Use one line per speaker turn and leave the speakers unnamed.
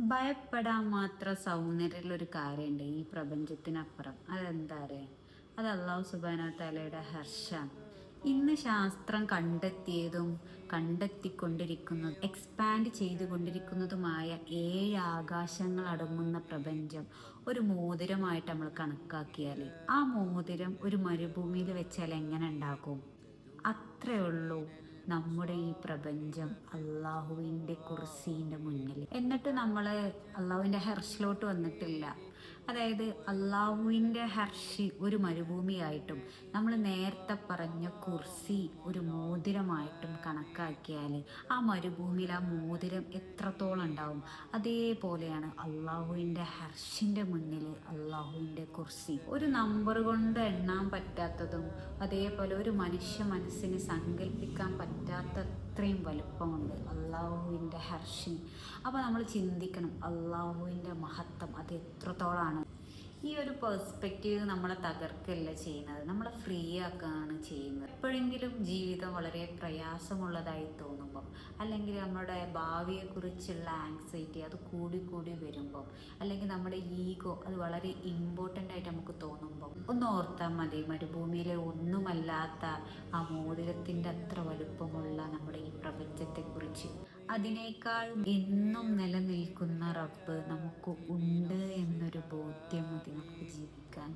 ഭയപ്പെടാൻ മാത്രം സൗന്ദര്യമുള്ളൊരു കാര്യമുണ്ട് ഈ പ്രപഞ്ചത്തിനപ്പുറം. അതെന്താ അറിയാം? അത് അള്ളാഹു സുബ്ഹാനഹു വ തആലയുടെ ഹർഷാണ്. ഇന്ന് ശാസ്ത്രം കണ്ടെത്തിയതും കണ്ടെത്തിക്കൊണ്ടിരിക്കുന്നതും എക്സ്പാൻഡ് ചെയ്തുകൊണ്ടിരിക്കുന്നതുമായ 7 ആകാശങ്ങൾ അടങ്ങുന്ന പ്രപഞ്ചം ഒരു മോതിരമായിട്ട് നമ്മൾ കണക്കാക്കിയാൽ ആ മോതിരം ഒരു മരുഭൂമിയിൽ വെച്ചാൽ എങ്ങനെ ഉണ്ടാകും? അത്രയേ ഉള്ളൂ നമ്മുടെ ഈ പ്രപഞ്ചം അള്ളാഹുവിൻ്റെ കുർസീൻ്റെ മുന്നിൽ. എന്നിട്ട് നമ്മൾ അള്ളാഹുവിൻ്റെ ഹർഷിലോട്ട് വന്നിട്ടില്ല. അതായത് അള്ളാഹുവിൻ്റെ ഹർഷി ഒരു മരുഭൂമിയായിട്ടും നമ്മൾ നേരത്തെ പറഞ്ഞ കുർസി ഒരു മോതിരമായിട്ടും കണക്കാക്കിയാൽ ആ മരുഭൂമിയിൽ ആ മോതിരം എത്രത്തോളം ഉണ്ടാവും? അതേപോലെയാണ് അള്ളാഹുവിൻ്റെ ഹർഷിൻ്റെ മുന്നിൽ അള്ളാഹുവിൻ്റെ കുർസി. ഒരു നമ്പർ കൊണ്ട് എണ്ണാൻ പറ്റാത്തതും അതേപോലെ ഒരു മനുഷ്യ മനസ്സിന് സങ്കല്പിക്കാൻ പറ്റാത്തത്രയും വലുപ്പമുണ്ട് അള്ളാഹുവിൻ്റെ ഹർഷിന്. അപ്പോൾ നമ്മൾ ചിന്തിക്കണം അള്ളാഹുവിൻ്റെ മഹത്വം അത് എത്രത്തോളമാണ്. ഈ ഒരു പെർസ്പെക്റ്റീവ് നമ്മളെ തകർക്കല്ല ചെയ്യുന്നത്, നമ്മളെ ഫ്രീ ആക്കുകയാണ് ചെയ്യുന്നത്. എപ്പോഴെങ്കിലും ജീവിതം വളരെ പ്രയാസമുള്ളതായി തോന്നുമ്പോൾ, അല്ലെങ്കിൽ നമ്മുടെ ഭാവിയെക്കുറിച്ചുള്ള ആങ്സൈറ്റി അത് കൂടി വരുമ്പോൾ, അല്ലെങ്കിൽ നമ്മുടെ ഈഗോ അത് വളരെ ഇമ്പോർട്ടൻ്റ് ആയിട്ട് നമുക്ക് തോന്നുമ്പോൾ ഒന്ന് ഓർത്താൽ മതി, മരുഭൂമിയിലെ ഒന്നുമല്ലാത്ത ആ മോതിരത്തിൻ്റെ അത്ര വലുപ്പമുള്ള നമ്മുടെ ഈ പ്രപഞ്ചത്തെക്കുറിച്ച്. അതിനേക്കാൾ എന്നും നിലനിൽക്കുന്ന റബ്ബ് നമുക്ക് ഉണ്ട് എന്നൊരു ബോധ്യം മതി നമുക്ക് ജീവിക്കാൻ.